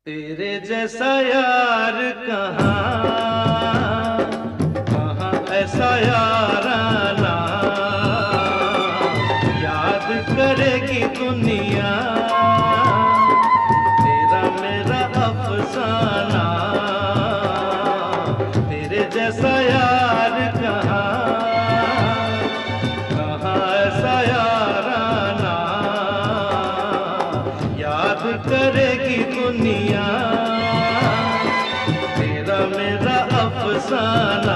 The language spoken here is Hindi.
तेरे जैसा यार कहाँ कहाँ ऐसा याराना याद करेगी दुनिया तेरा मेरा अफसाना। तेरे जैसा यार कहाँ कहाँ ऐसा याराना याद करेगी दुनिया तेरा मेरा अफसाना।